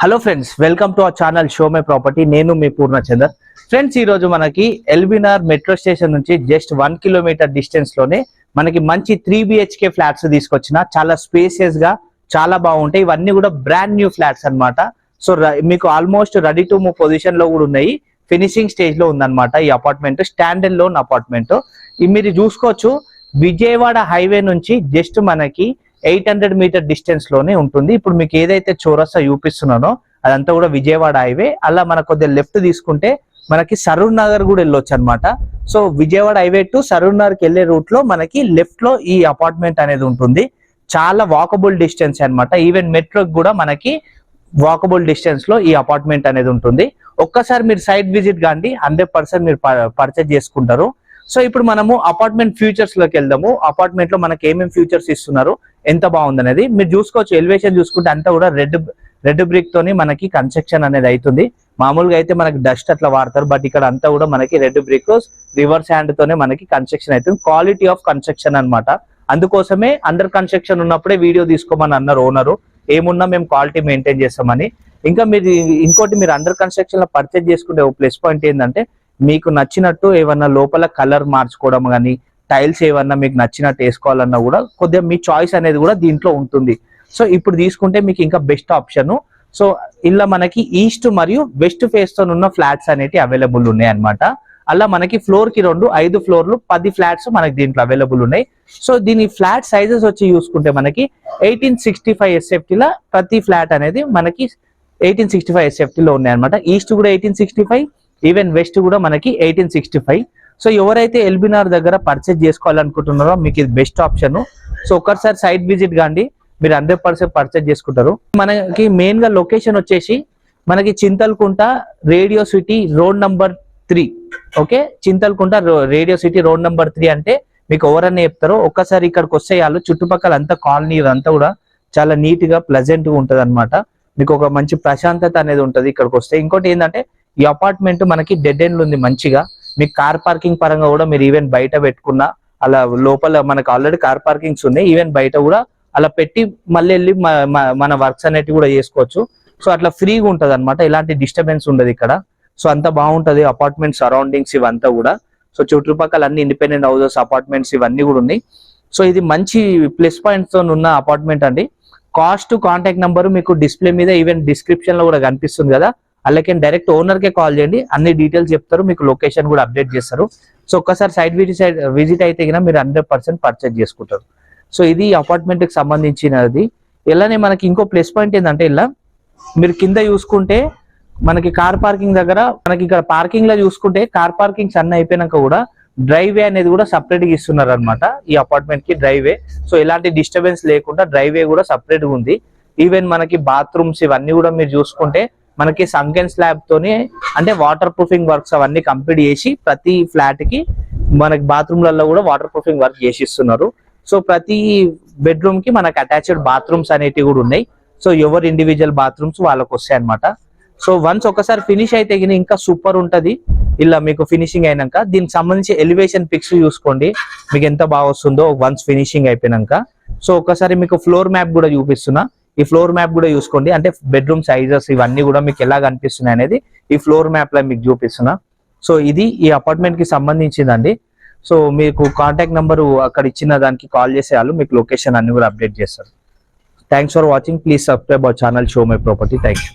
Hello friends, welcome to our channel show my property. నేను మీ Purnachander. Friends, ఈ రోజు మనకి ఎల్బీనగర్ మెట్రో స్టేషన్ నుంచి జస్ట్ 1 కిలోమీటర్ డిస్టెన్స్ లోనే మనకి మంచి 3 BHK ఫ్లాట్స్ తీసుకొచ్చిన. చాలా స్పేసియస్ గా చాలా బాగుంటాయి. ఇవన్నీ కూడా బ్రాండ్ న్యూ ఫ్లాట్స్ అన్నమాట. సో మీకు almost ready to move position లో కూడా ఉన్నాయి. ఫినిషింగ్ స్టేజ్ లో ఉందన్నమాట ఈ అపార్ట్మెంట్. Stand loan apartment. మీరు చూసుకోవచ్చు, విజయవాడ హైవే నుంచి జస్ట్ మనకి 800 మీటర్ డిస్టెన్స్ లోనే ఉంటుంది. ఇప్పుడు మీకు ఏదైతే చౌరస్తా చూపిస్తున్నానో అదంతా కూడా విజయవాడ హైవే. అలా మనకు కొద్దిగా లెఫ్ట్ తీసుకుంటే మనకి సరూర్ నగర్ కూడా వెళ్ళొచ్చు అనమాట. So Vijayawada highway to Saroor Nagar కి వెళ్ళే రూట్ లో మనకి లెఫ్ట్ లో ఈ అపార్ట్మెంట్ అనేది ఉంటుంది. చాలా వాకబుల్ డిస్టెన్స్ అనమాట. ఈవెన్ మెట్రోకి కూడా మనకి వాకబుల్ డిస్టెన్స్ లో ఈ అపార్ట్మెంట్ అనేది ఉంటుంది. ఒక్కసారి మీరు సైట్ విజిట్ కాండి, 100% మీరు పర్చేజ్ చేసుకుంటారు. సో ఇప్పుడు మనము అపార్ట్మెంట్ ఫ్యూచర్స్ లోకి వెళ్దాము. అపార్ట్మెంట్ లో మనకి ఏమేమి ఫ్యూచర్స్ ఇస్తున్నారు, ఎంత బాగుంది అనేది మీరు చూసుకోవచ్చు. ఎలివేషన్ చూసుకుంటే అంతా కూడా రెడ్ బ్రిక్ తోని మనకి కన్స్ట్రక్షన్ అనేది అవుతుంది. మామూలుగా అయితే మనకి డస్ట్ అట్లా వాడతారు, బట్ ఇక్కడ అంతా కూడా మనకి రెడ్ బ్రిక్ రివర్స్ హ్యాండ్ తోనే మనకి కన్స్ట్రక్షన్ అవుతుంది. క్వాలిటీ ఆఫ్ కన్స్ట్రక్షన్ అన్నమాట. అందుకోసమే అండర్ కన్స్ట్రక్షన్ ఉన్నప్పుడే వీడియో తీసుకోమని అన్నారు ఓనరు. ఏమున్నా మేము క్వాలిటీ మెయింటైన్ చేస్తామని. ఇంకా మీరు ఇంకోటి, మీరు అండర్ కన్స్ట్రక్షన్ లో పర్చేజ్ చేసుకుంటే ఒక ప్లస్ పాయింట్ ఏంటంటే, మీకు నచ్చినట్టు ఏమన్నా లోపల కలర్ మార్చుకోవడం కానీ, టైల్స్ ఏమన్నా మీకు నచ్చినట్టు వేసుకోవాలన్నా కూడా కొద్దిగా మీ చాయిస్ అనేది కూడా దీంట్లో ఉంటుంది. సో ఇప్పుడు తీసుకుంటే మీకు ఇంకా బెస్ట్ ఆప్షన్. సో ఇలా మనకి ఈస్ట్ మరియు వెస్ట్ ఫేస్ తో ఉన్న ఫ్లాట్స్ అనేవి అవైలబుల్ ఉన్నాయి అనమాట. అలా మనకి ఫ్లోర్ కి 5 ఫ్లోర్లు 10 ఫ్లాట్స్ మనకి దీంట్లో అవైలబుల్ ఉన్నాయి. సో దీని ఫ్లాట్ సైజెస్ వచ్చి చూసుకుంటే మనకి 1865 SFT లా ప్రతి ఫ్లాట్ అనేది మనకి 1865 SFT లో ఉన్నాయి అనమాట. ఈస్ట్ కూడా 1865, ఈవెన్ వెస్ట్ కూడా మనకి 1865. సో ఎవరైతే ఎల్బీనగర్ దగ్గర పర్చేజ్ చేసుకోవాలనుకుంటున్నారో మీకు ఇది బెస్ట్ ఆప్షన్. సో ఒక్కసారి సైట్ విజిట్ కాండి, మీరు 100% పర్చేజ్ చేసుకుంటారు. మనకి మెయిన్ గా లొకేషన్ వచ్చేసి మనకి Chintalkunta radio city road number 3. Okay, Chintalkunta radio city road number 3 అంటే మీకు ఎవరన్నా చెప్తారో. ఒక్కసారి ఇక్కడికి వస్తే వాళ్ళు చుట్టుపక్కల అంతా కాలనీ అంతా కూడా చాలా నీట్ గా ప్లెజెంట్ గా ఉంటది అనమాట. మీకు ఒక మంచి ప్రశాంతత అనేది ఉంటది ఇక్కడికి వస్తే. ఇంకోటి ఏంటంటే, ఈ అపార్ట్మెంట్ మనకి డెడ్ ఎండ్ ఉంది మంచిగా. మీకు కార్ పార్కింగ్ పరంగా కూడా మీరు ఈవెన్ బయట పెట్టుకున్నా, అలా లోపల మనకు ఆల్రెడీ కార్ పార్కింగ్స్ ఉన్నాయి. ఈవెన్ బయట కూడా అలా పెట్టి మళ్ళీ వెళ్ళి మన వర్క్స్ అనేటివి కూడా చేసుకోవచ్చు. సో అట్లా ఫ్రీగా ఉంటది అనమాట. ఎలాంటి డిస్టర్బెన్స్ ఉండదు ఇక్కడ. సో అంత బాగుంటది అపార్ట్మెంట్ సరౌండింగ్స్ ఇవంతా కూడా. సో చుట్టుపక్కల అన్ని ఇండిపెండెంట్ హౌసెస్, అపార్ట్మెంట్స్ ఇవన్నీ కూడా ఉన్నాయి. సో ఇది మంచి ప్లస్ పాయింట్స్ తో ఉన్న అపార్ట్మెంట్ అండి. కాస్ట్, కాంటాక్ట్ నెంబర్ మీకు డిస్ప్లే మీద ఈవెన్ డిస్క్రిప్షన్ లో కూడా కనిపిస్తుంది కదా. అలాగే డైరెక్ట్ ఓనర్ కే కాల్ చేయండి, అన్ని డీటెయిల్స్ చెప్తారు, మీకు లొకేషన్ కూడా అప్డేట్ చేస్తారు. సో ఒక్కసారి సైట్ విజిట్ అయితే కన్నా మీరు 100% పర్చేజ్ చేసుకుంటారు. సో ఇది అపార్ట్మెంట్ కి సంబంధించినది. ఇలానే మనకి ఇంకో ప్లస్ పాయింట్ ఏంటంటే, ఇలా మీరు కింద చూసుకుంటే మనకి కార్ పార్కింగ్ దగ్గర మనకి ఇక్కడ పార్కింగ్ లో చూసుకుంటే కార్ పార్కింగ్స్ అన్ని అయిపోయినాక కూడా డ్రైవే అనేది కూడా సపరేట్ గా ఇస్తున్నారు అనమాట ఈ అపార్ట్మెంట్ కి డ్రైవే. సో ఎలాంటి డిస్టర్బెన్స్ లేకుండా డ్రైవే కూడా సపరేట్ గా ఉంది. ఈవెన్ మనకి బాత్రూమ్స్ ఇవన్నీ కూడా మీరు చూసుకుంటే మనకి సంకెన్ స్లాబ్ తోని, అంటే వాటర్ ప్రూఫింగ్ వర్క్స్ అవన్నీ కంప్లీట్ చేసి ప్రతి ఫ్లాట్ కి మనకి బాత్రూమ్లలో కూడా వాటర్ ప్రూఫింగ్ వర్క్ చేసి ఇస్తున్నారు. సో ప్రతి బెడ్రూమ్ కి మనకి అటాచ్డ్ బాత్రూమ్స్ అనేటివి కూడా ఉన్నాయి. సో ఎవరు ఇండివిజువల్ బాత్రూమ్స్ వాళ్ళకి వస్తాయి అనమాట. సో వన్స్ ఒకసారి ఫినిష్ అయితే ఇంకా సూపర్ ఉంటది. ఇలా మీకు ఫినిషింగ్ అయినాక దీనికి సంబంధించి ఎలివేషన్ పిక్స్ చూసుకోండి, మీకు ఎంత బాగా వస్తుందో వన్స్ ఫినిషింగ్ అయిపోయినాక. సో ఒకసారి మీకు ఫ్లోర్ మ్యాప్ కూడా చూపిస్తున్నా. ఈ ఫ్లోర్ మ్యాప్ కూడా చూసుకోండి, అంటే బెడ్రూమ్ సైజెస్ ఇవన్నీ కూడా మీకు ఎలా కనిపిస్తున్నాయి అనేది ఈ ఫ్లోర్ మ్యాప్ లో మీకు చూపిస్తున్నా. సో ఇది ఈ అపార్ట్మెంట్ కి సంబంధించిందండి. సో మీకు కాంటాక్ట్ నెంబర్ అక్కడ ఇచ్చిన దానికి కాల్ చేసే వాళ్ళు మీకు లొకేషన్ అన్ని కూడా అప్డేట్ చేస్తారు. Thanks for watching. Please subscribe our channel show my property. Thank you.